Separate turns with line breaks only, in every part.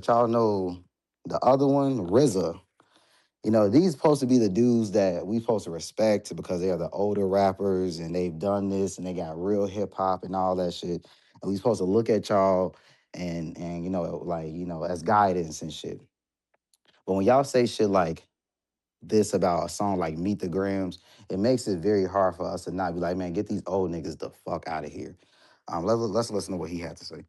but y'all know the other one, RZA. These supposed to be the dudes that we supposed to respect because they are the older rappers and they've done this and they got real hip hop and all that shit. And we supposed to look at y'all and like, as guidance and shit. But when y'all say shit like this about a song like Meet the Grams, it makes it very hard for us to not be like, man, get these old niggas the fuck out of here. Let's listen to what he had to say.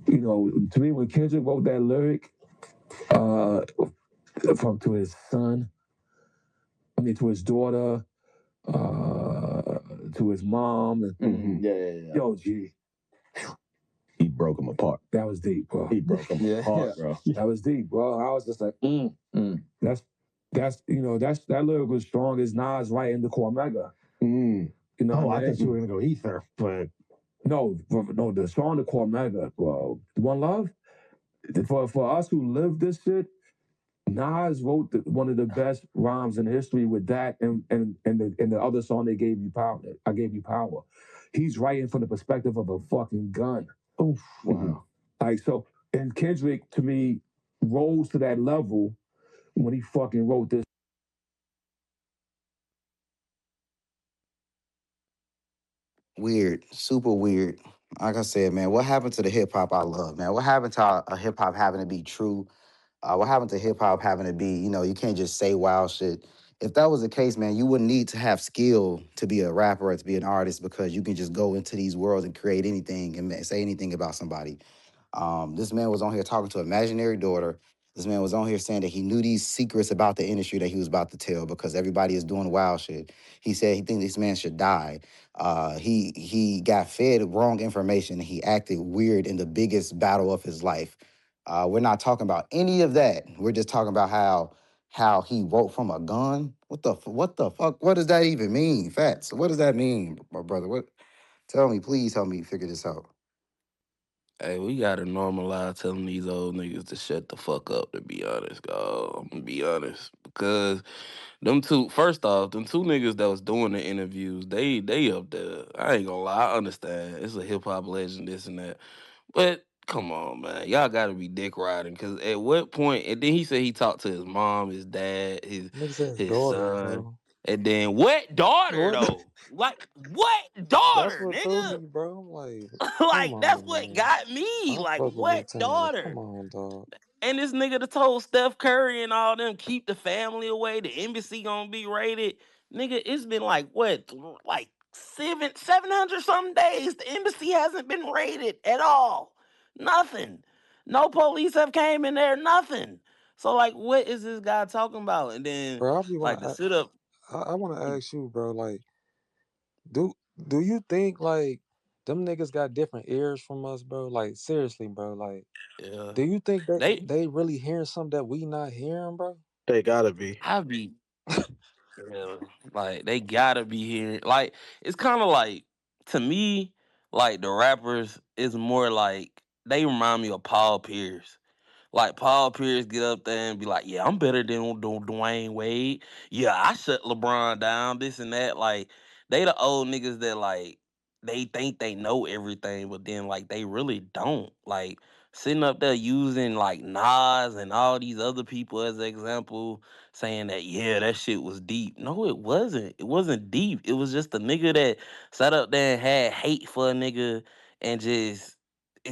To me, when Kendrick wrote that lyric, uh, from to his son, I mean to his daughter, to his mom, and
Yeah.
yo, G,
He broke him apart.
that was deep, bro.
He broke him apart, bro.
That was deep, bro. I was just like, that's that lyric was strong as Nas right in the Cormega.
I thought you were gonna go Ether, but
no, the song the Cormega, bro. One Love. For us who live this shit, Nas wrote one of the best rhymes in history with that and the other song they gave you power. I gave you power. He's writing from the perspective of a fucking gun.
oof, wow.
Like so, and Kendrick to me rose to that level when he fucking wrote this.
Weird, super weird. Like I said, man, what happened to the hip hop I love, man? What happened to a hip hop having to be true? What happened to hip hop having to be, you can't just say wild shit. If that was the case, man, you wouldn't need to have skill to be a rapper or to be an artist because you can just go into these worlds and create anything and say anything about somebody. This man was on here talking to an imaginary daughter. This man was on here saying that he knew these secrets about the industry that he was about to tell because everybody is doing wild shit. He said he thinks this man should die. He got fed wrong information. And he acted weird in the biggest battle of his life. We're not talking about any of that. We're just talking about how he wrote from a gun. What the fuck? What does that even mean? Fats. What does that mean, my brother? What? Tell me, please help me figure this out.
Hey, we gotta normalize telling these old niggas to shut the fuck up, to be honest, God. I'm gonna be honest. Because them two, first off, them two niggas that was doing the interviews, they up there. I ain't gonna lie, I understand. It's a hip hop legend, this and that. But come on, man. Y'all gotta be dick riding. Cause at what point, and then he said he talked to his mom, his dad, his
Nigga said his
his
daughter,
son.
bro.
And then what daughter
What?
though? Like what
That's
daughter,
what threw
nigga?
me, bro. I'm like, come
Like that's
on,
what
man.
got me.
I
Like
fuck with Big
what
Ten, but come
daughter?
on, dog.
And this nigga that told Steph Curry and all them keep the family away. The embassy gonna be raided. Nigga, it's been like what, like 700 something days. The embassy hasn't been raided at all. Nothing. No police have came in there. Nothing. So like, what is this guy talking about? And then
Bro, I be
like
want
to
to.
sit up.
I want to ask you, bro. Like, do you think like them niggas got different ears from us, bro? Like, seriously, bro. Like,
Yeah,
do you think that
they.
they really hearing something that we not hearing, bro?
They gotta be.
I be Yeah, like they gotta be here. Like it's kind of like to me, like the rappers is more like they remind me of Paul Pierce. Like Paul Pierce get up there and be like, "Yeah, I'm better than Dwayne Wade. Yeah, I shut LeBron down. This and that." Like they the old niggas that like they think they know everything, but then like they really don't. Like sitting up there using like Nas and all these other people as an example, saying that yeah, that shit was deep. No, it wasn't. It wasn't deep. It was just a nigga that sat up there and had hate for a nigga and just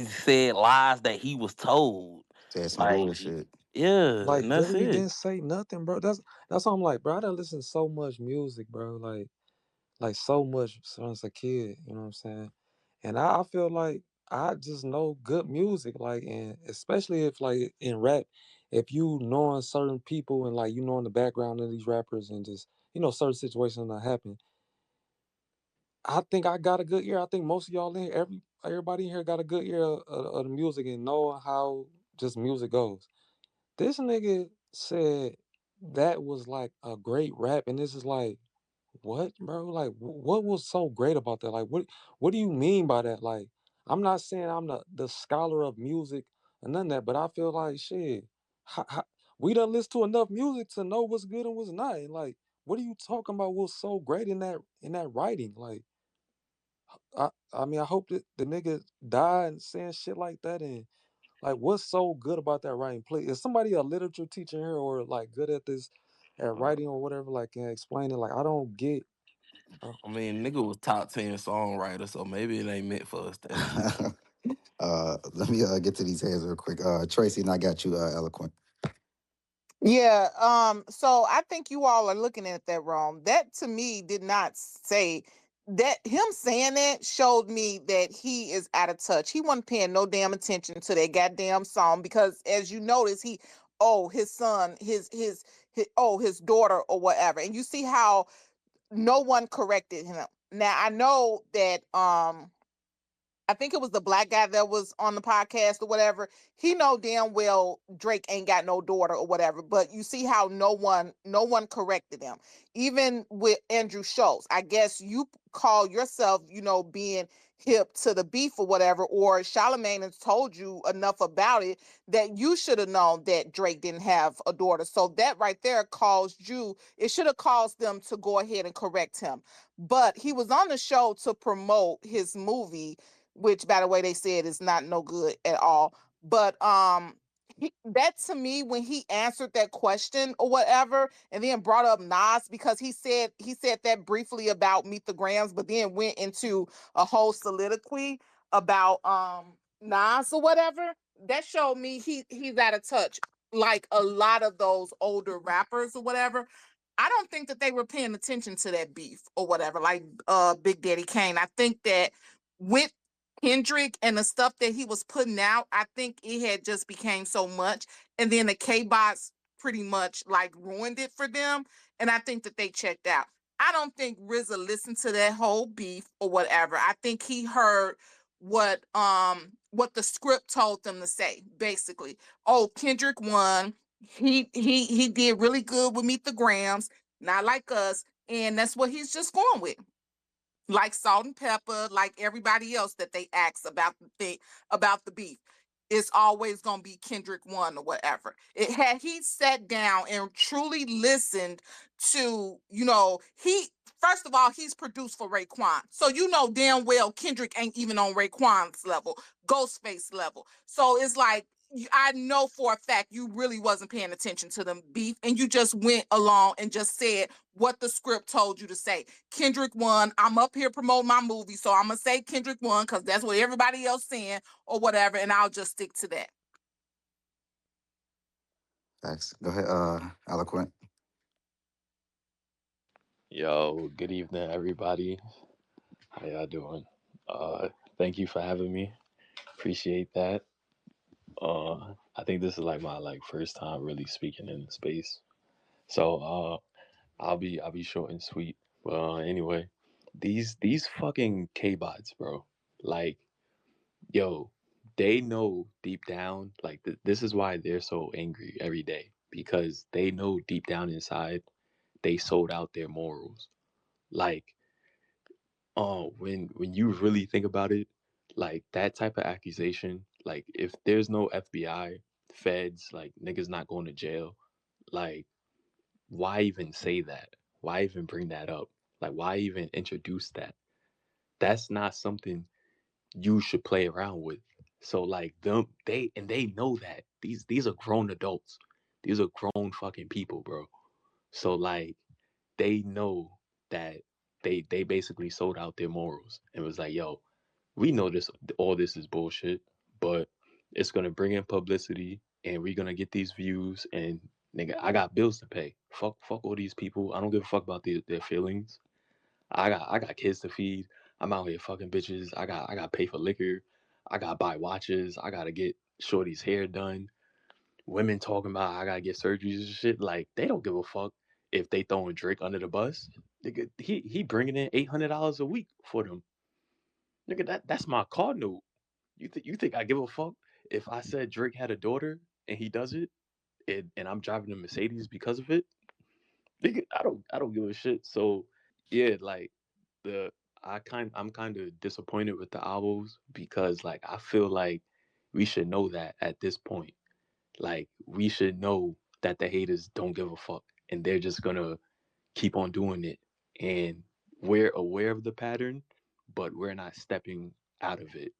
said lies that he was told.
Said some
Like,
bullshit.
yeah,
Like,
and that's
literally
it.
didn't say nothing, bro. That's what I'm like, bro. I done listened to so much music, bro. Like so much since a kid. You know what I'm saying? And I feel like I just know good music, like, and especially if like in rap, if you knowing certain people and like you knowing the background of these rappers and just certain situations that happen, I think I got a good ear. I think most of y'all in here, everybody in here got a good ear of the music and know how just music goes. This nigga said that was like a great rap, and this is like what, bro? Like, what was so great about that? Like, what do you mean by that? Like, I'm not saying I'm the scholar of music and none of that, but I feel like shit. We done listen to enough music to know what's good and what's not. And like, what are you talking about? What's so great in that writing? Like, I mean, I hope that the nigga died saying shit like that. And like, what's so good about that writing? Please, is somebody a literature teacher here or like good at this, at writing or whatever? Like, can explain it? Like, I don't get.
I mean, nigga was top 10 songwriter, so maybe it ain't meant for us to understand.
Let me get to these hands real quick. Tracy, and I got you, Eloquent.
Yeah, so I think you all are looking at that wrong. That to me did not say that. Him saying that showed me that he is out of touch. He wasn't paying no damn attention to that goddamn song because as you notice, his son, his daughter or whatever. And you see how no one corrected him. Now I know that I think it was the black guy that was on the podcast or whatever. He know damn well Drake ain't got no daughter or whatever. But you see how no one corrected him. Even with Andrew Schultz, I guess you call yourself, being hip to the beef or whatever, or Charlamagne has told you enough about it that you should have known that Drake didn't have a daughter. So that right there caused you, it should have caused them to go ahead and correct him. But he was on the show to promote his movie, which by the way they said is not no good at all. But that to me, when he answered that question or whatever, and then brought up Nas because he said that briefly about Meet the Grams, but then went into a whole soliloquy about Nas or whatever. That showed me he's out of touch, like a lot of those older rappers or whatever. I don't think that they were paying attention to that beef or whatever, like Big Daddy Kane. I think that with Kendrick and the stuff that he was putting out, I think it had just became so much. And then the K-Bots pretty much like ruined it for them. And I think that they checked out. I don't think RZA listened to that whole beef or whatever. I think he heard what the script told them to say, basically. Oh, Kendrick won. He did really good with Meet the Grams, not like us. And that's what he's just going with, like Salt and Pepper, like everybody else that they ask about the beef. It's always gonna be Kendrick one or whatever. It had he sat down and truly listened to, he first of all, he's produced for Raekwon. So you know damn well Kendrick ain't even on Raekwon's level, Ghostface level. So it's like I know for a fact you really wasn't paying attention to the beef and you just went along and just said what the script told you to say. Kendrick won. I'm up here promoting my movie, so I'm gonna say Kendrick won because that's what everybody else saying or whatever, and I'll just stick to that.
Thanks. Go ahead, Eloquent.
Yo, good evening, everybody. How y'all doing? Thank you for having me. Appreciate that. I think this is like my first time really speaking in the space, so I'll be short and sweet. Anyway, these fucking K-bots, bro. Like, yo, they know deep down. Like, this is why they're so angry every day because they know deep down inside they sold out their morals. Like, oh, when you really think about it, like that type of accusation, like if there's no FBI, feds, like niggas not going to jail, like why even say that? Why even bring that up? Like why even introduce that? That's not something you should play around with. So like they know that. These are grown adults. These are grown fucking people, bro. So like they know that they basically sold out their morals and was like, yo, we know this all this is bullshit, but it's gonna bring in publicity and we're gonna get these views and nigga, I got bills to pay. Fuck all these people. I don't give a fuck about their feelings. I got kids to feed. I'm out here fucking bitches. I got to pay for liquor. I gotta buy watches. I gotta get shorty's hair done. Women talking about I gotta get surgeries and shit. Like they don't give a fuck if they throwing Drake under the bus. Nigga, he bringing in $800 a week for them. Nigga, that's my car note. You think I give a fuck if I said Drake had a daughter and he does it and I'm driving a Mercedes because of it? Nigga, I don't give a shit. So yeah, like the I'm kind of disappointed with the albums because like I feel like we should know that at this point. Like we should know that the haters don't give a fuck and they're just gonna keep on doing it. And we're aware of the pattern, but we're not stepping out of it,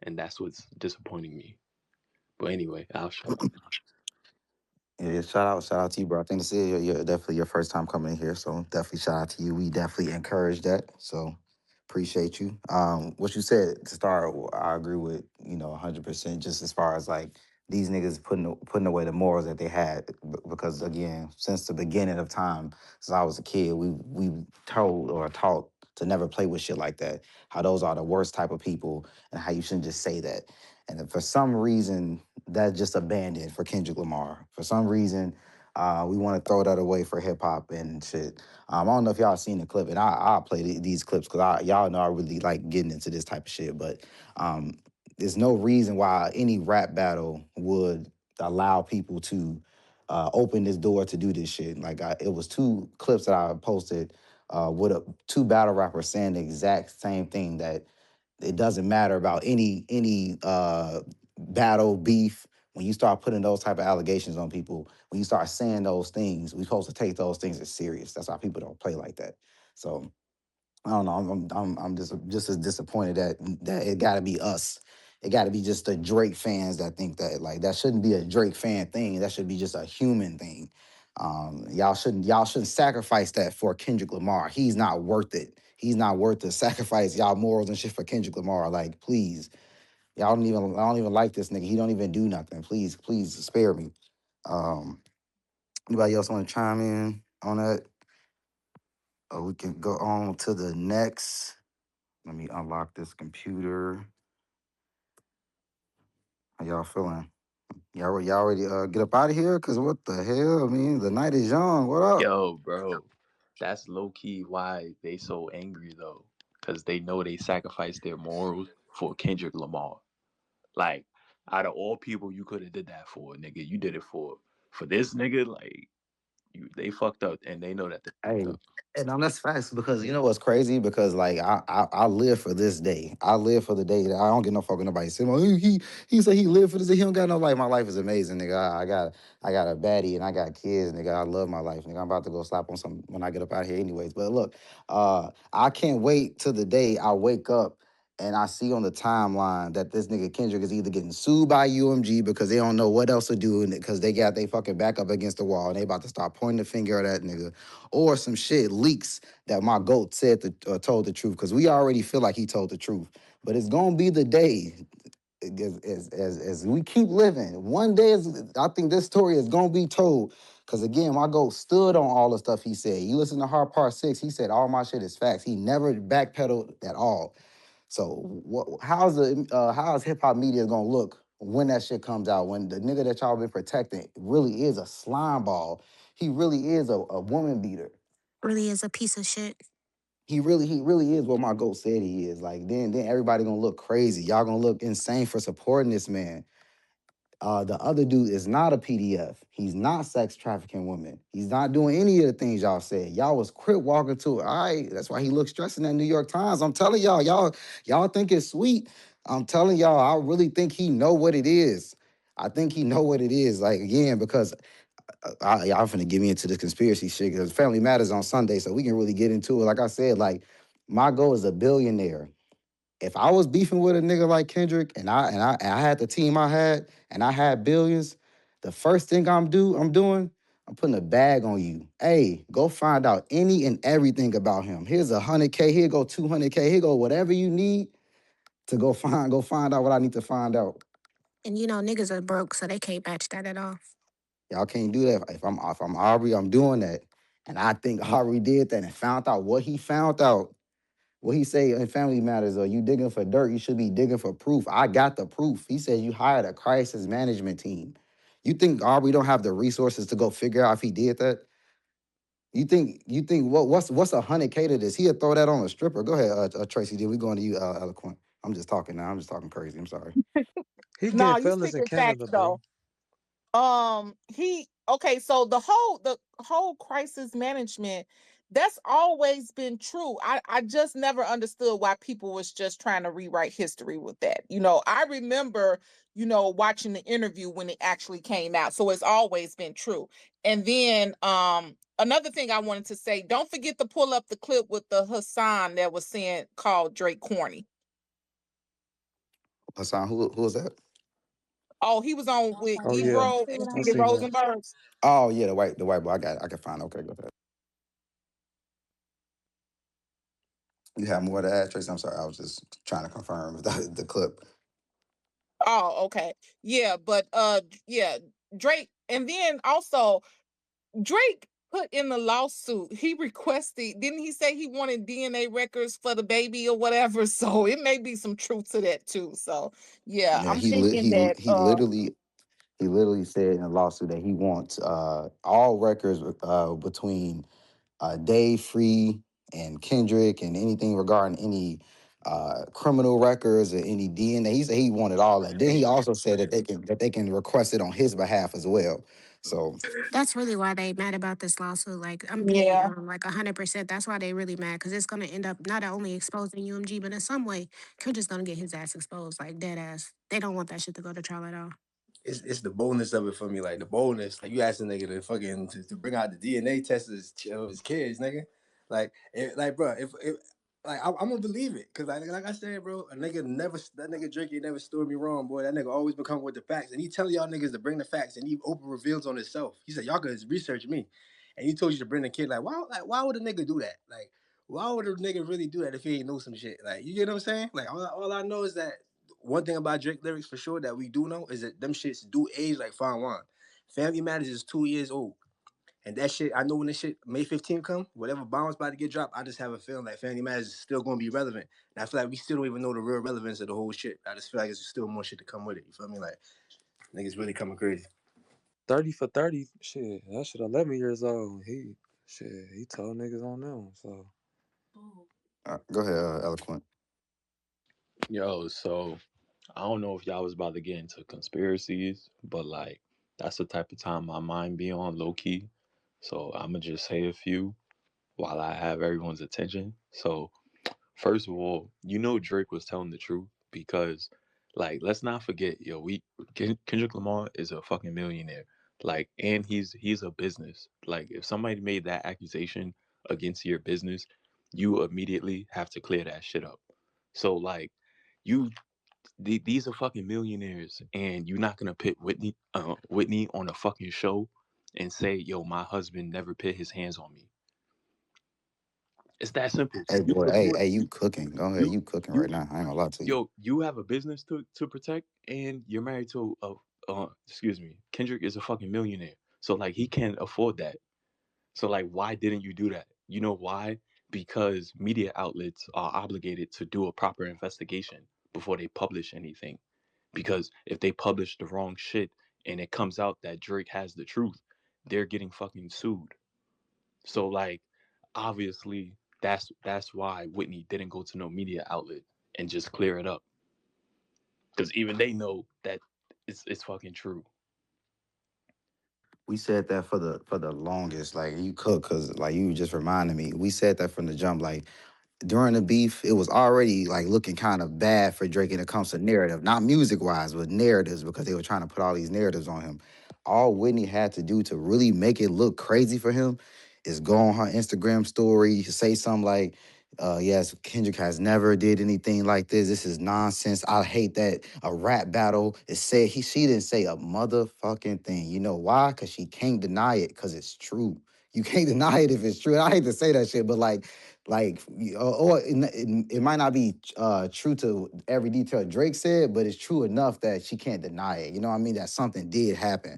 and that's what's disappointing me. But anyway, I'll shut up.
Yeah, shout out to you, bro. I think this is definitely your first time coming in here, so definitely shout out to you. We definitely encourage that, so appreciate you. What you said to start, I agree with 100%. Just as far as like these niggas putting away the morals that they had, because again, since the beginning of time, since I was a kid, we told or taught to never play with shit like that. How those are the worst type of people, and how you shouldn't just say that. And if for some reason that's just abandoned for Kendrick Lamar. For some reason, we want to throw that away for hip hop and shit. I don't know if y'all seen the clip, and I'll play these clips because y'all know I really like getting into this type of shit. But um, there's no reason why any rap battle would allow people to open this door to do this shit. Like it was two clips that I posted with two battle rappers saying the exact same thing, that it doesn't matter about any battle beef. When you start putting those type of allegations on people, when you start saying those things, we're supposed to take those things as serious. That's why people don't play like that. So I don't know. I'm just as disappointed that it got to be us. It got to be just the Drake fans that think that, like, that shouldn't be a Drake fan thing. That should be just a human thing. Y'all shouldn't sacrifice that for Kendrick Lamar. He's not worth it. He's not worth to sacrifice y'all morals and shit for Kendrick Lamar. Like, please, I don't even like this nigga. He don't even do nothing. Please spare me. Um, Anybody else want to chime in on that? Or we can go on to the next. Let me unlock this computer. How y'all feeling? Y'all ready to get up out of here? Cause what the hell? I mean, the night is young. What up?
Yo, bro, that's low key why they so angry though, because they know they sacrificed their morals for Kendrick Lamar. Like, out of all people you could have did that for, nigga, you did it for this nigga. Like, they fucked up, and they know that they fucked
Hey,
up.
and that's facts, because you know what's crazy? Because like I live for this day. I live for the day that I don't get no fuck with nobody saying, well, he said he lived for this day. He don't got no life. My life is amazing, nigga. I got a baddie and I got kids, nigga. I love my life, nigga. I'm about to go slap on some when I get up out of here anyways. But look, I can't wait till the day I wake up and I see on the timeline that this nigga Kendrick is either getting sued by UMG because they don't know what else to do, because they got they fucking back up against the wall and they about to start pointing the finger at that nigga, or some shit leaks that my goat said told the truth, because we already feel like he told the truth. But it's gonna be the day, as we keep living. One day, I think this story is gonna be told. Because again, my goat stood on all the stuff he said. You listen to Hard Part 6, he said all my shit is facts. He never backpedaled at all. So how's hip hop media gonna look when that shit comes out? When the nigga that y'all been protecting really is a slime ball. He really is a woman beater.
Really is a piece of shit.
He really is what my goat said he is. Like then everybody gonna look crazy. Y'all gonna look insane for supporting this man. The other dude is not a PDF. He's not sex trafficking women. He's not doing any of the things y'all said. Y'all was crip walking to it. All right, that's why he looks stressed in that New York Times. I'm telling y'all think it's sweet. I'm telling y'all, I really think he know what it is. I think he know what it is. Like again, because y'all finna get me into this conspiracy shit, because Family Matters on Sunday, so we can really get into it. Like I said, like my goal is a billionaire. If I was beefing with a nigga like Kendrick, and I had the team I had, and I had billions, the first thing I'm putting a bag on you. Hey, go find out any and everything about him. Here's 100K. Here go 200K. Here go whatever you need to go find out what I need to find out.
And niggas are broke, so they can't match that at all.
Y'all can't do that. If I'm Aubrey, I'm doing that. And I think Aubrey did that and found out what he found out. What he say in Family Matters, you digging for dirt, you should be digging for proof. I got the proof. He said you hired a crisis management team. You think Aubrey don't have the resources to go figure out if he did that? You think what's 100K to this? He'll throw that on a stripper. Go ahead, Tracy. Then we going to you, Eloquent. I'm just talking now. I'm just talking crazy. I'm sorry.
He
No,
getting
you
fellas in
speaking facts
Canada,
though.
bro.
He okay, so the whole crisis management, that's always been true. I just never understood why people was just trying to rewrite history with that. I remember watching the interview when it actually came out. So it's always been true. And then another thing I wanted to say, don't forget to pull up the clip with the Hassan that was saying called Drake corny.
Hassan, who was that?
Oh, he was on with
Oh yeah,
Ebro and
I
Peter
seen that.
Rosenberg.
Oh yeah, the white boy. I can find. Okay, go ahead. You have more to add, Trace? I'm sorry, I was just trying to confirm the clip.
Oh, okay. Yeah, but yeah, Drake, and then also Drake put in the lawsuit. He requested, didn't he say he wanted DNA records for the baby or whatever? So it may be some truth to that too. So yeah,
Yeah,
I'm thinking that
he literally said in a lawsuit that he wants all records between Dave Free and Kendrick and anything regarding any criminal records or any DNA. He said he wanted all that. Then he also said that they can request it on his behalf as well. So
That's really why they mad about this lawsuit. Like I'm being
yeah.
like 100%. That's why they really mad because it's gonna end up not only exposing UMG, but in some way, Kendrick's gonna get his ass exposed, like dead ass. They don't want that shit to go to trial at all.
It's the boldness of it for me, like the boldness. Like you asking nigga to fucking to bring out the DNA test of his kids, nigga. Like bro, if like I'm gonna believe it, cause like I said, bro, that nigga Drake never stood me wrong, boy. That nigga always been coming with the facts, and he telling y'all niggas to bring the facts, and he open reveals on himself. He said y'all could research me, and he told you to bring the kid. Like why would a nigga do that? Like why would a nigga really do that if he ain't know some shit? Like you get what I'm saying? Like all I know is that. One thing about Drake lyrics for sure that we do know is that them shits do age like fine wine. Family Matters is 2 years old. And that shit, I know when this shit, May 15th come, whatever bomb's about to get dropped, I just have a feeling like Family Matters is still going to be relevant. And I feel like we still don't even know the real relevance of the whole shit. I just feel like there's still more shit to come with it. You feel me? Like, niggas really coming crazy.
30 for 30, shit. That shit 11 years old. He told niggas on them. So
go ahead, Eloquent.
Yo, so I don't know if y'all was about to get into conspiracies, but like that's the type of time my mind be on low key. So I'm gonna just say a few while I have everyone's attention. So first of all, Drake was telling the truth because, like, let's not forget, yo, Kendrick Lamar is a fucking millionaire, like, and he's a business. Like, if somebody made that accusation against your business, you immediately have to clear that shit up. So, like, you these are fucking millionaires, and you're not gonna put Whitney on a fucking show and say, yo, my husband never put his hands on me. It's that simple.
Hey
You
boy,
support
you cooking? Go ahead,
you
you cooking
you
right now. I ain't gonna lie to you.
yo, you have a business to protect, and you're married to excuse me, Kendrick is a fucking millionaire, so like he can't afford that. So like, why didn't you do that? You know why? Because media outlets are obligated to do a proper investigation before they publish anything. Because if they publish the wrong shit and it comes out that Drake has the truth, they're getting fucking sued. So like, obviously that's why Whitney didn't go to no media outlet and just clear it up, because even they know that it's fucking true.
We said that for the longest. Like you cook, cause like you just reminded me. We said that from the jump. Like during the beef, it was already like looking kind of bad for Drake when it comes to narrative, not music wise, but narratives, because they were trying to put all these narratives on him. All Whitney had to do to really make it look crazy for him is go on her Instagram story, say something like, yes, Kendrick has never did anything like this. This is nonsense. I hate that a rap battle is said. She didn't say a motherfucking thing. You know why? Because she can't deny it, because it's true. You can't deny it if it's true. I hate to say that shit, but or it might not be true to every detail Drake said, but it's true enough that she can't deny it. You know what I mean? That something did happen,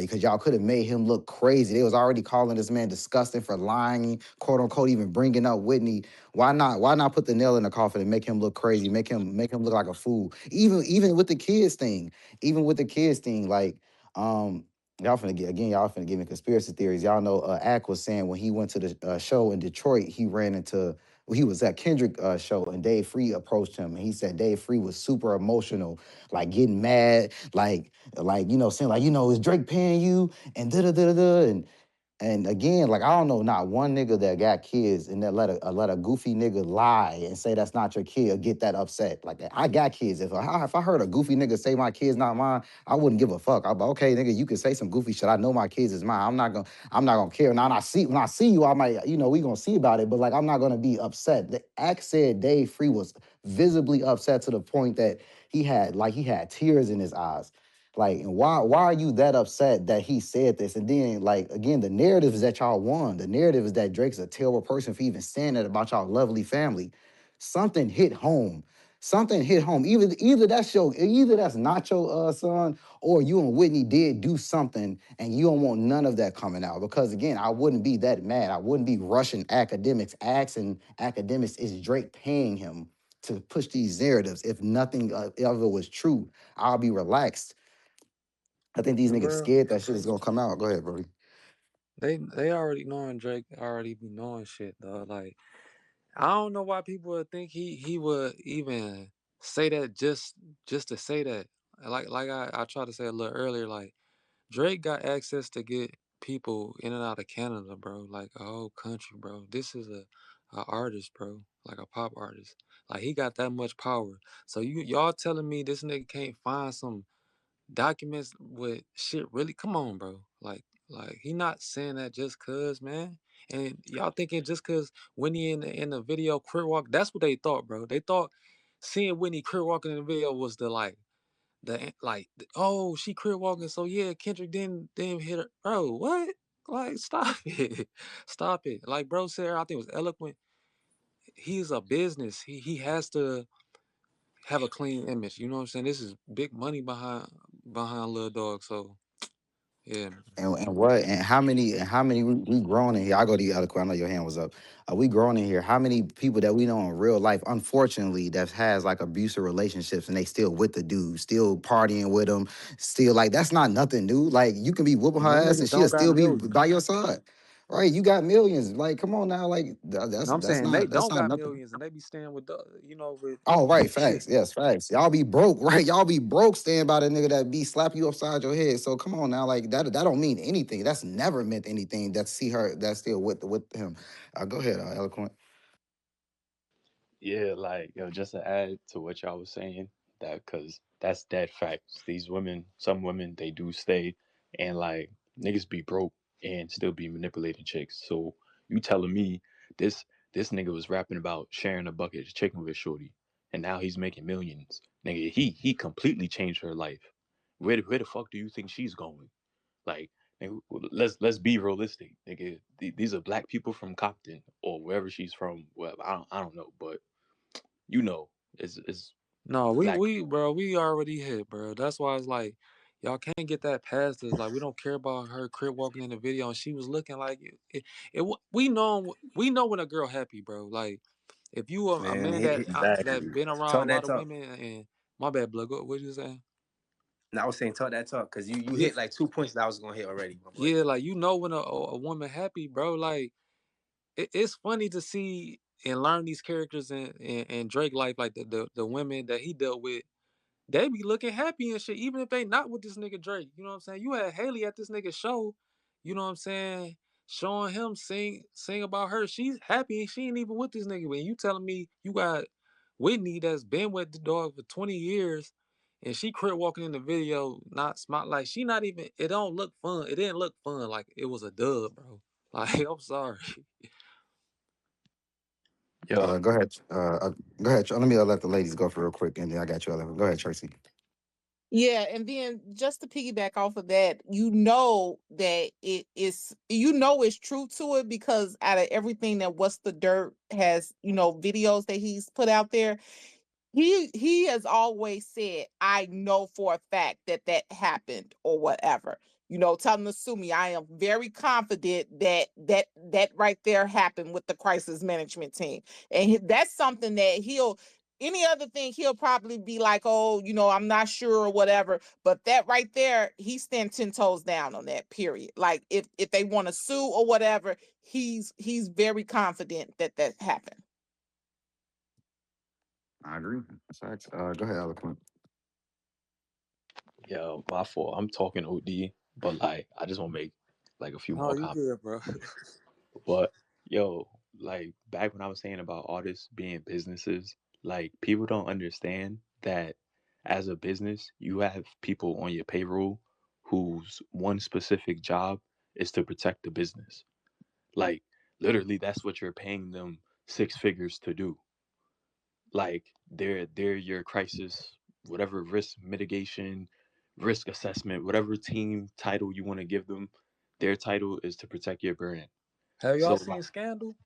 because y'all could have made him look crazy. They was already calling this man disgusting for lying, quote unquote, even bringing up Whitney. Why not? Why not put the nail in the coffin and make him look crazy? Make him look like a fool. Even with the kids thing, like. Y'all finna give me conspiracy theories. Y'all know Ack was saying when he went to the show in Detroit, he ran into, well, he was at Kendrick show, and Dave Free approached him, and he said Dave Free was super emotional, like getting mad, saying like, is Drake paying you? And da da da da. And again, like I don't know, not one nigga that got kids and that let a goofy nigga lie and say that's not your kid or get that upset. Like I got kids. If I heard a goofy nigga say my kid's not mine, I wouldn't give a fuck. I'd be okay, nigga. You can say some goofy shit. I know my kids is mine. I'm not gonna care. Now when I see you, I might we gonna see about it. But like I'm not gonna be upset. The act said Dave Free was visibly upset to the point that he had tears in his eyes. Like, and why are you that upset that he said this? And then, like, again, the narrative is that y'all won. The narrative is that Drake's a terrible person for even saying that about y'all lovely family. Something hit home. Something hit home. Either that's not your son, or you and Whitney did do something, and you don't want none of that coming out. Because again, I wouldn't be that mad. I wouldn't be rushing academics, asking academics, is Drake paying him to push these narratives? If nothing ever was true, I'll be relaxed. I think these niggas
Bro,
scared that shit is gonna come out. Go ahead, Brody.
they already knowing Drake already be knowing shit, though. Like, I don't know why people would think he would even say that just to say that. Like I tried to say a little earlier, like Drake got access to get people in and out of Canada, bro. Like a whole country, bro. This is a artist, bro. Like a pop artist. Like he got that much power. So y'all telling me this nigga can't find some documents with shit really? Come on, bro. Like he not saying that just cause, man. And y'all thinking just cause Whitney in the video crip walk, that's what they thought, bro. They thought seeing Whitney crip walking in the video was oh, she crip walking, so yeah, Kendrick didn't hit her. Bro, what? Like, stop it. Stop it. Like bro said, I think it was eloquent. He's a business. He has to have a clean image. You know what I'm saying? This is big money behind Lil Dog. So yeah, man.
And how many we grown in here. I go to you, Eloquent. I know your hand was up. We grown in here. How many people that we know in real life, unfortunately, that has like abusive relationships and they still with the dude, still partying with them, still like that's not nothing new. Like you can be whooping her
And them
ass and
niggas
she'll
don't got
still be
millions.
by your side. Right? You got millions. Like, come on now. Like
No,
that's
I'm
that's
saying they
not that's
don't
not
got
nothing.
millions and they be staying with with
Oh, right,
shit.
facts. Yes, facts. Y'all be broke, right? Y'all be broke staying by the nigga that be slap you upside your head. So come on now, like that don't mean anything. That's never meant anything. That see her that's still with him. Go ahead, Eloquent.
Yeah, like yo, just to add to what y'all was saying, that because that's dead facts. These women, some women, they do stay, and like niggas be broke and still be manipulating chicks. So you telling me this this nigga was rapping about sharing a bucket of chicken with shorty, and now he's making millions. Nigga, he completely changed her life. Where the fuck do you think she's going? Like, nigga, let's be realistic, nigga. These are black people from Compton or wherever she's from. Well, I don't know, but you know, is
No,
black people.
we already hit, bro. That's why it's like y'all can't get that past us. Like we don't care about her crib walking in the video, and she was looking like we know when a girl happy, bro. Like if you a
Man,
man that
exactly.
been around
Talk
a
that
lot of
talk.
women and my bad, blood. What you saying?
Now I was saying talk that talk because you
Yeah,
hit like 2 points that I was gonna hit already, my boy.
yeah. Like you know when a woman happy, bro. Like it's funny to see and learn these characters in Drake life, like the women that he dealt with. They be looking happy and shit, even if they not with this nigga Drake. You know what I'm saying? You had Haley at this nigga show, you know what I'm saying? Showing him sing about her. She's happy and she ain't even with this nigga. When you telling me you got Whitney that's been with the dog for 20 years and she crip walking in the video, not smart like she not even it don't look fun. It didn't look fun like it was a dub, bro. Like, I'm sorry.
Yo,
Go ahead. Go ahead. Let me let the ladies go for real quick, and then I got you, Eloquent. Go ahead, Tracy.
Yeah, and then just to piggyback off of that, you know that it's true to it because out of everything that What's the Dirt has, videos that he's put out there, he has always said, I know for a fact that that happened or whatever. Telling the sue me, I am very confident that right there happened with the crisis management team. And that's something that any other thing he'll probably be like, oh, I'm not sure or whatever. But that right there, he stand 10 toes down on that, period. Like if they want to sue or whatever, he's very confident that that happened.
I agree. That's facts. Go ahead, Eloquent.
yo, my fault. I'm talking OD, but like I just want to make like a few
No,
more
you
comments.
good, bro.
But yo, like back when I was saying about artists being businesses, like people don't understand that as a business, you have people on your payroll whose one specific job is to protect the business. Like literally that's what you're paying them six figures to do. Like they're your crisis, whatever risk mitigation, risk assessment, whatever team title you want to give them, their title is to protect your brand.
Have
So
y'all
like
seen Scandal?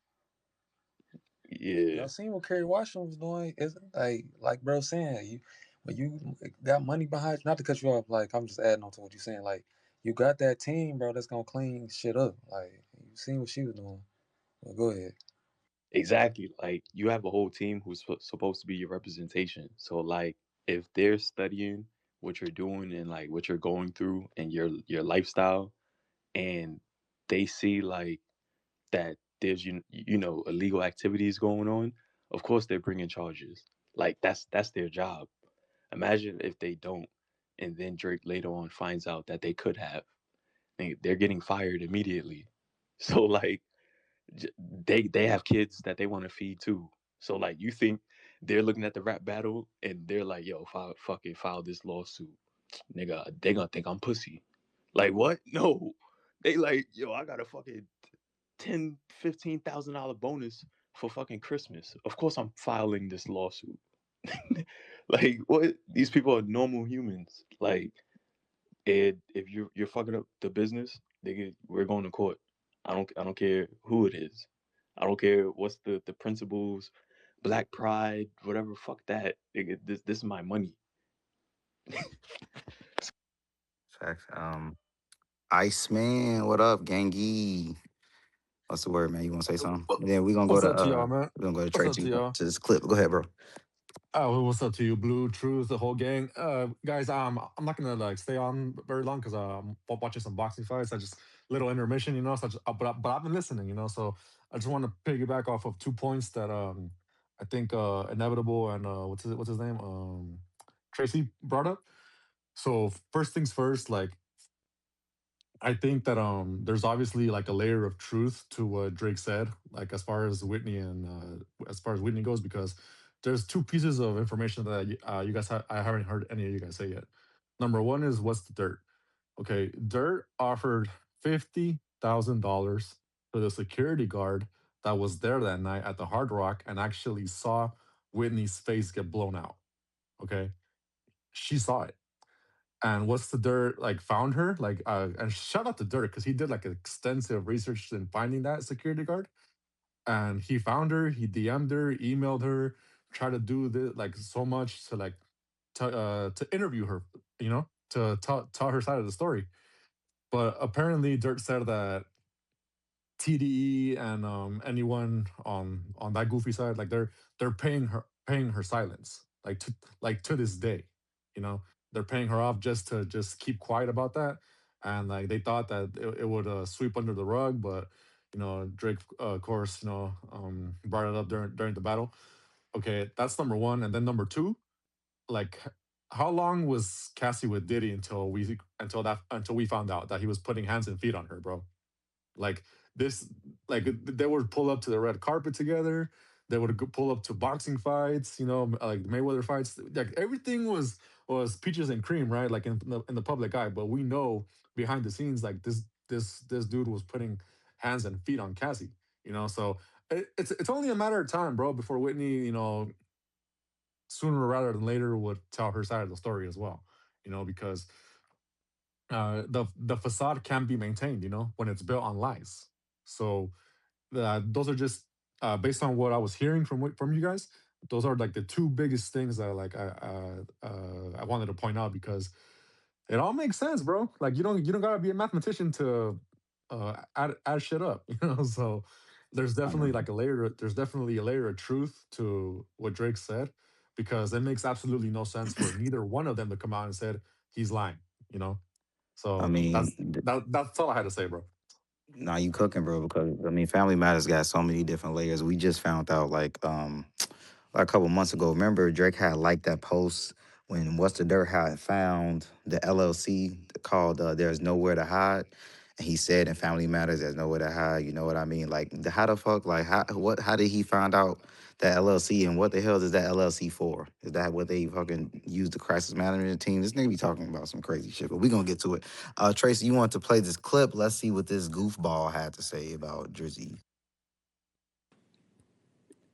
yeah,
Y'all seen what Kerry Washington was doing? Is like bro saying you when you got money behind you, not to cut you off, like I'm just adding on to what you're saying. Like you got that team, bro, that's gonna clean shit up. Like you seen what she was doing. Well, go ahead.
exactly. Like you have a whole team who's supposed to be your representation. So like if they're studying what you're doing and like what you're going through and your lifestyle, and they see like that there's illegal activities going on, of course they're bringing charges. Like that's their job. Imagine if they don't, and then Drake later on finds out that they could have. They're getting fired immediately. So like they have kids that they want to feed too. So like you think they're looking at the rap battle and they're like, yo, fucking file this lawsuit, nigga. They gonna think I'm pussy. Like what? No, they like, yo, I got a fucking 10, $15,000 bonus for fucking Christmas. Of course I'm filing this lawsuit. Like what? These people are normal humans. Like and if you're fucking up the business, we're going to court. I don't care who it is. I don't care what's the principles, black pride, whatever. Fuck that. This is my money.
Facts. Iceman, what up, Gangy? What's the word, man? You want to say something? Then we're gonna go
What's
to
up to y'all, man? What's up to
Tracy
y'all?
to this clip. Go ahead, bro.
Oh, what's up to you, Blue Truth, the whole gang, guys? I'm not gonna like stay on very long because I'm watching some boxing fights. I just little intermission, you know. So, but I've been listening, you know. So I just want to piggyback off of 2 points that I think inevitable and what's his name Tracy brought up. So first things first, like I think that there's obviously like a layer of truth to what Drake said, like as far as Whitney and as far as Whitney goes, because there's two pieces of information that you guys I haven't heard any of you guys say yet. Number one is what's the dirt? Okay, Dirt offered $50,000 to the security guard that was there that night at the Hard Rock and actually saw Whitney's face get blown out. Okay, she saw it. And what's the dirt like found her like and shout out to Dirt because he did like extensive research in finding that security guard, and he found her, he DM'd her, emailed her, tried to do this like so much to like to interview her, you know, to tell her side of the story. But apparently Dirt said that TDE and anyone on that goofy side, like they're paying her silence, like to this day, you know, they're paying her off just to just keep quiet about that, and like they thought that it would sweep under the rug, but you know Drake, of course, you know, brought it up during the battle. Okay, that's number one, and then number two, like how long was Cassie with Diddy until we found out that he was putting hands and feet on her, bro? Like this, like they would pull up to the red carpet together. They would pull up to boxing fights, you know, like Mayweather fights. Like everything was peaches and cream, right? Like in the public eye. But we know behind the scenes, like this dude was putting hands and feet on Cassie, you know. So it's only a matter of time, bro, before Whitney, you know, sooner rather than later would tell her side of the story as well, you know, because the facade can be maintained, you know, when it's built on lies. So those are just based on what I was hearing from you guys. Those are like the two biggest things that like I wanted to point out because it all makes sense, bro. Like you don't gotta be a mathematician to add shit up, you know. So there's
I
definitely
know.
like a layer. There's definitely a layer of truth to what Drake said because it makes absolutely no sense for neither one of them to come out and said he's lying, you know.
I
So
mean,
that's all I had to say, bro.
now you cooking, bro, because I mean, Family Matters got so many different layers. We just found out like a couple months ago. Remember, Drake had liked that post when What's the Dirt had found the LLC called "There's Nowhere to Hide," And he said in Family Matters, "There's nowhere to hide." You know what I mean? Like, how the fuck? Like, how did he find out that LLC, and what the hell is that LLC for? Is that what they fucking use the crisis management team? This nigga be talking about some crazy shit, but we gonna get to it. Tracy, you want to play this clip? Let's see what this goofball had to say about Drizzy.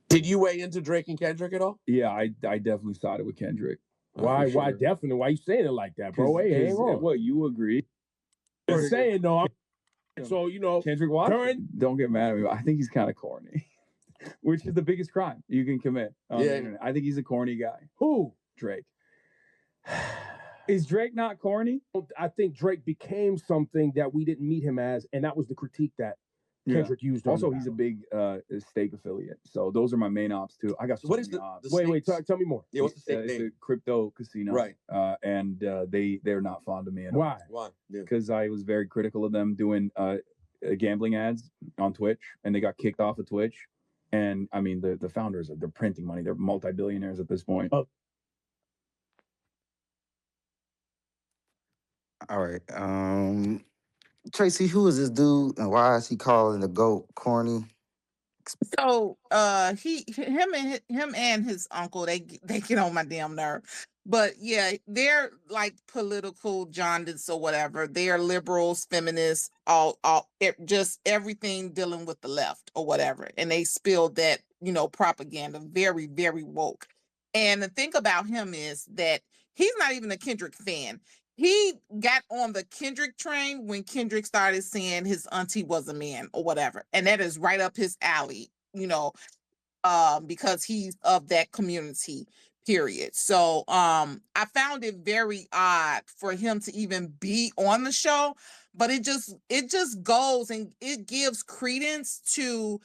Did you weigh into Drake and Kendrick at all?
Yeah, I definitely sided with Kendrick.
Why?
For
Why?
sure.
Definitely. Why you saying it like that, bro? Hey, hang on.
What you agree?
I'm saying no. So
Kendrick Watson. Don't get mad at me. But I think he's kind of corny, which is the biggest crime you can commit on the internet. I think he's a corny guy.
Who?
Drake. Is Drake not corny?
I think Drake became something that we didn't meet him as, and that was the critique that Kendrick used.
Also, he's a big stake affiliate. So those are my main ops too. I got so
What is
many ops.
Wait, tell me more.
Yeah, what's the stake
It's
name?
a crypto casino,
Right.
And they're not fond of me at all.
Why?
Why? Yeah.
Because I was very critical of them doing gambling ads on Twitch, and they got kicked off of Twitch. And I mean, the founders, they're printing money. They're multi-billionaires at this point.
Oh.
All right. Tracy, who is this dude, and why is he calling the GOAT corny?
So him and his uncle, they get on my damn nerve. But yeah, they're like political jaundice or whatever. They are liberals, feminists, just everything dealing with the left or whatever. And they spilled that, propaganda, very, very woke. And the thing about him is that he's not even a Kendrick fan. He got on the Kendrick train when Kendrick started saying his auntie was a man or whatever. And that is right up his alley, because he's of that community, period. So I found it very odd for him to even be on the show, but it just goes and it gives credence to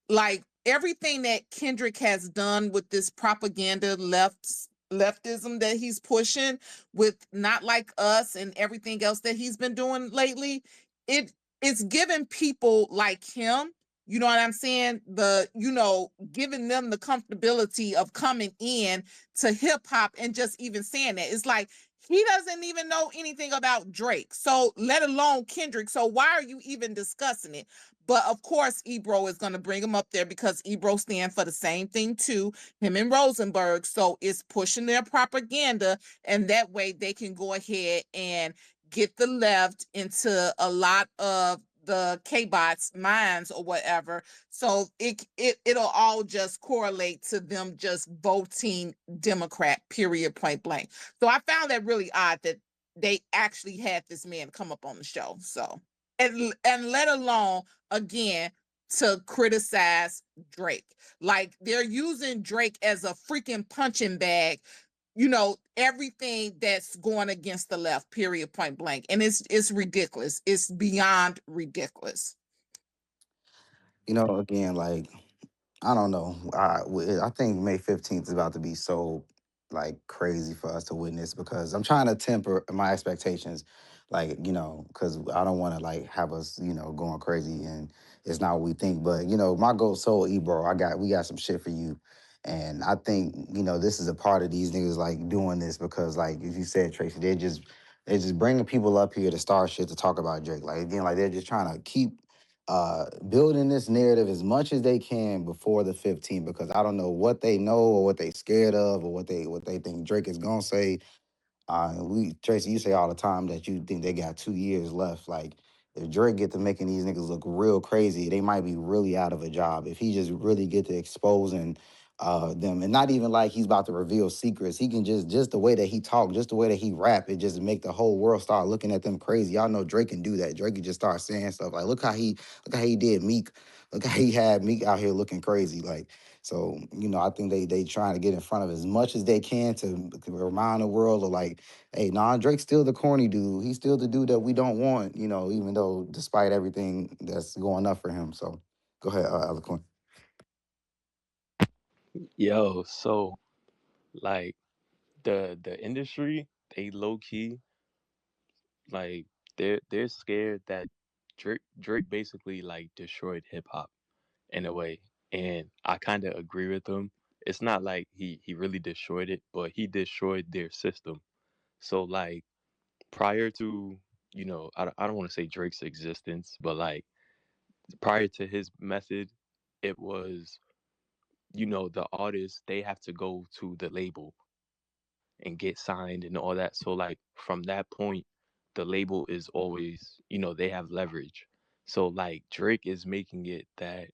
like everything that Kendrick has done with this propaganda leftism that he's pushing with Not Like Us and everything else that he's been doing lately. It's giving people like him, you know what I'm saying? Giving them the comfortability of coming in to hip hop and just even saying that. It's like he doesn't even know anything about Drake. So let alone Kendrick. So why are you even discussing it? But of course, Ebro is going to bring him up there because Ebro stand for the same thing too, him and Rosenberg. So it's pushing their propaganda, and that way they can go ahead and get the left into a lot of the K-bots minds or whatever. So it'll all just correlate to them just voting Democrat, period, point blank. So I found that really odd that they actually had this man come up on the show. So and let alone again to criticize Drake. Like they're using Drake as a freaking punching bag, everything that's going against the left, period, point blank. And it's ridiculous. It's beyond ridiculous.
Again, like, I don't know. I think May 15th is about to be so like crazy for us to witness, because I'm trying to temper my expectations, like, because I don't want to like have us, going crazy and it's not what we think. But my goal, so Ebro, we got some shit for you. And I think, this is a part of these niggas like doing this because, like, as you said, Tracy, they're just bringing people up here to start shit to talk about Drake. Like, again, like they're just trying to keep building this narrative as much as they can before the 15th, because I don't know what they know or what they scared of or what they think Drake is gonna say. Tracy, you say all the time that you think they got 2 years left. Like, if Drake get to making these niggas look real crazy, they might be really out of a job. If he just really get to exposing them, and not even like he's about to reveal secrets, he can just the way that he talk, just the way that he rap, it just make the whole world start looking at them crazy. Y'all know Drake can do that. Drake can just start saying stuff like, look how he did Meek. Look how he had Meek out here looking crazy. Like, so, I think they trying to get in front of as much as they can to remind the world of like, hey, nah, Drake's still the corny dude. He's still the dude that we don't want, even though despite everything that's going up for him. So go ahead, Eloquent.
Yo, so like the industry, they low key like they're scared that Drake basically like destroyed hip hop in a way, and I kind of agree with him. It's not like he really destroyed it, but he destroyed their system. So like prior to I don't want to say Drake's existence, but like prior to his method, it was, the artists, they have to go to the label and get signed and all that. So like from that point, the label is always, they have leverage. So like Drake is making it that,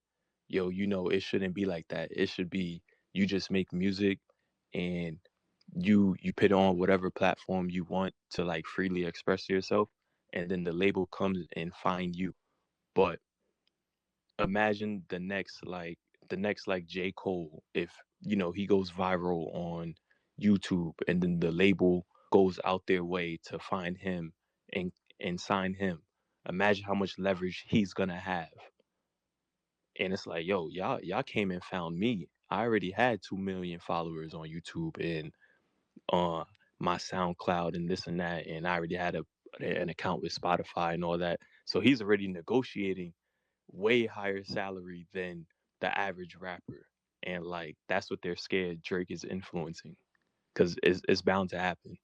yo, it shouldn't be like that. It should be, you just make music and you put it on whatever platform you want to like freely express yourself, and then the label comes and find you. But imagine the next like J. Cole, if he goes viral on YouTube, and then the label goes out their way to find him and and sign him. Imagine how much leverage he's gonna have. And it's like, yo, y'all came and found me. I already had 2 million followers on YouTube and uh my SoundCloud and this and that, and I already had an account with Spotify and all that. So he's already negotiating way higher salary than the average rapper. And like that's what they're scared Drake is influencing, because it's bound to happen.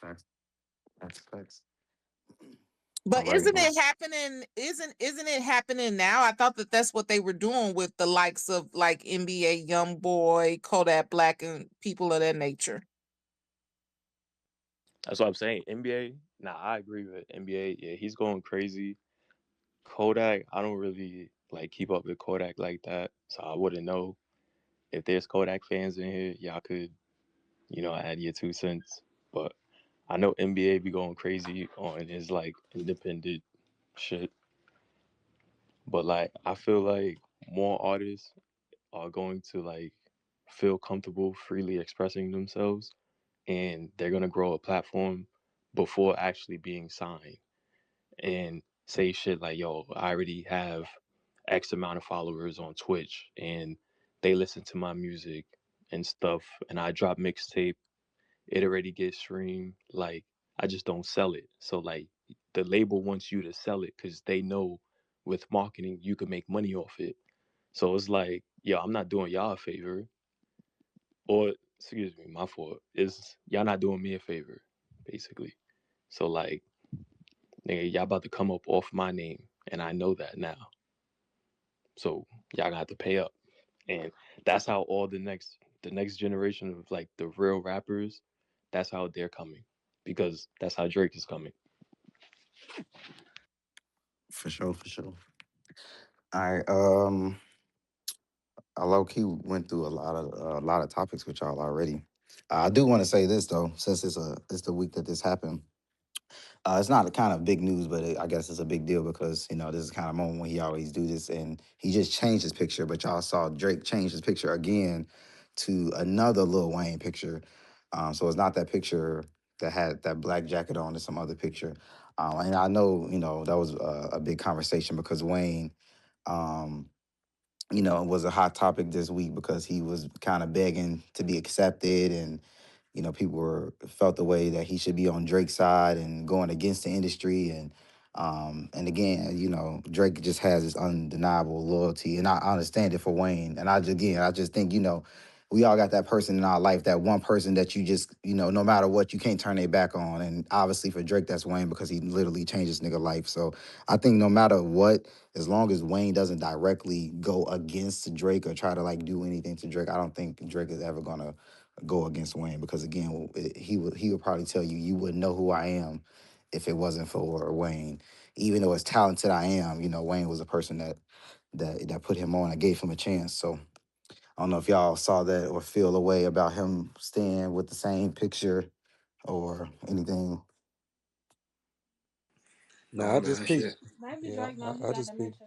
Facts. Facts. Facts. All
But
right.
isn't it happening? Isn't it happening now? I thought that that's what they were doing with the likes of like NBA YoungBoy, Kodak Black, and people of that nature.
That's what I'm saying. NBA, nah, I agree with NBA. Yeah, he's going crazy. Kodak, I don't really like keep up with Kodak like that, so I wouldn't know. If there's Kodak fans in here, y'all could, add your 2 cents. But I know NBA be going crazy on his like independent shit. But like I feel like more artists are going to like feel comfortable freely expressing themselves, and they're gonna grow a platform before actually being signed and say shit like, yo, I already have X amount of followers on Twitch and they listen to my music and stuff, and I drop mixtape, it already gets streamed. Like I just don't sell it. So like the label wants you to sell it because they know with marketing you can make money off it. So it's like, yo, I'm not doing y'all a favor, or excuse me, my fault. Is y'all not doing me a favor, basically. So like, nigga, y'all about to come up off my name, and I know that now. So y'all gonna have to pay up, and that's how all the next generation of like the real rappers, that's how they're coming, because that's how Drake is coming.
For sure. For sure. All right. I low key went through a lot of topics with y'all already. I do want to say this though, since it's the week that this happened. It's not a kind of big news, but I guess it's a big deal because this is kind of moment when he always do this, and he just changed his picture. But y'all saw Drake change his picture again to another Lil Wayne picture. So it's not that picture that had that black jacket on. It's some other picture. And I know that was a big conversation because Wayne. Um, it was a hot topic this week because he was kind of begging to be accepted, and people felt the way that he should be on Drake's side and going against the industry, and again, Drake just has this undeniable loyalty, and I understand it for Wayne, and I just think we all got that person in our life, that one person that you just no matter what, you can't turn their back on, and obviously for Drake that's Wayne because he literally changed his nigga life. So I think no matter what, as long as Wayne doesn't directly go against Drake or try to like do anything to Drake, I don't think Drake is ever gonna go against Wayne because again, he would probably tell you you wouldn't know who I am if it wasn't for Wayne. Even though as talented I am, Wayne was a person that put him on. I gave him a chance. So I don't know if y'all saw that or feel a way about him staying with the same picture or anything.
Nah,
Oh
I just
man,
peeped.
shit.
Yeah, I just peeped.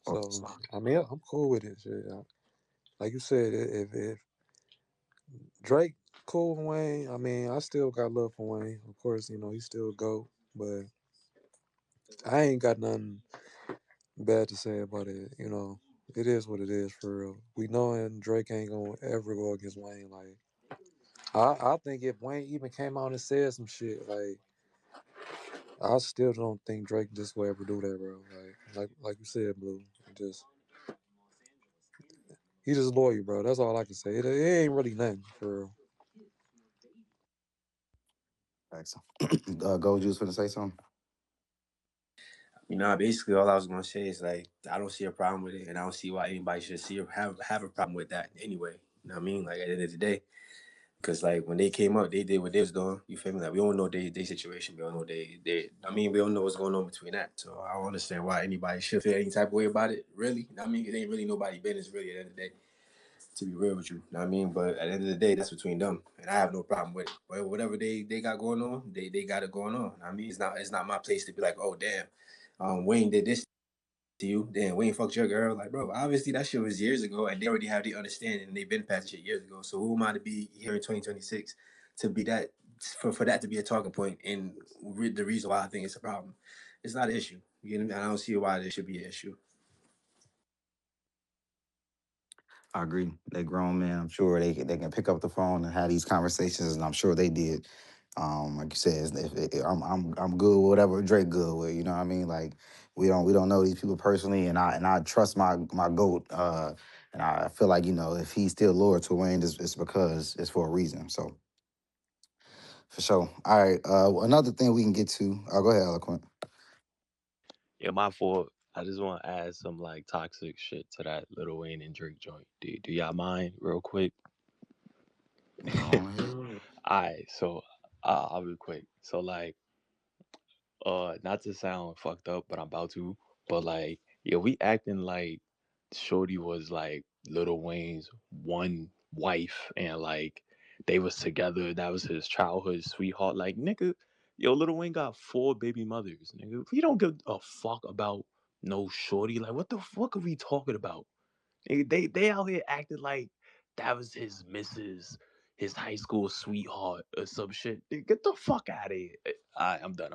Oh,
So I mean, I'm cool with it. Shit. Like you said, if Drake cool with Wayne, I mean, I still got love for Wayne. Of course, he still go, but I ain't got nothing bad to say about it. It is what it is for real. We know, and Drake ain't gonna ever go against Wayne. Like I think if Wayne even came out and said some shit, like I still don't think Drake just will ever do that, bro. Like you said, Blue. Just he just loyal, bro. That's all I can say. It ain't really nothing for real.
Facts. Go Juice finna say something.
You know, basically all I was gonna say is like I don't see a problem with it, and I don't see why anybody should see or have a problem with that anyway. You know what I mean? Like at the end of the day, because like when they came up, they did what they was doing. You feel me? Like we don't know their situation. We don't know they. I mean, we don't know what's going on between that. So I don't understand why anybody should feel any type of way about it. Really? I mean, it ain't really nobody business. Really, at the end of the day, to be real with you. You know what I mean? But at the end of the day, that's between them, and I have no problem with it. But whatever they got going on, they got it going on. I mean, it's not my place to be like, oh damn, Wayne did this to you, then Wayne fucked your girl. Like, bro, obviously that shit was years ago, and they already have the understanding, and they've been past shit years ago. So who am I to be here in 2026 to be that for that to be a talking point and the reason why I think it's a problem? It's not an issue. You know, what I mean? I don't see why there should be an issue.
I agree. They grown men. I'm sure they can pick up the phone and have these conversations, and I'm sure they did. Like you said, I'm good with whatever Drake good with. You know what I mean? Like we don't know these people personally, and I trust my goat. And I feel like if he's still loyal to Wayne, it's because it's for a reason. So for sure. All right. Another thing we can get to. Go ahead, Eloquent.
Yeah, my fault. I just want to add some like toxic shit to that Lil Wayne and Drake joint. Do y'all mind real quick?
Go on ahead.
Alright, so I'll be quick. So like, not to sound fucked up, but I'm about to. But like, yeah, we acting like Shorty was like Lil Wayne's one wife, and like they was together. That was his childhood sweetheart. Like, nigga, yo, Lil Wayne got 4 baby mothers. Nigga, we don't give a fuck about no Shorty. Like, what the fuck are we talking about? They out here acting like that was his missus, his high school sweetheart or some shit. Get the fuck out of here. I'm done.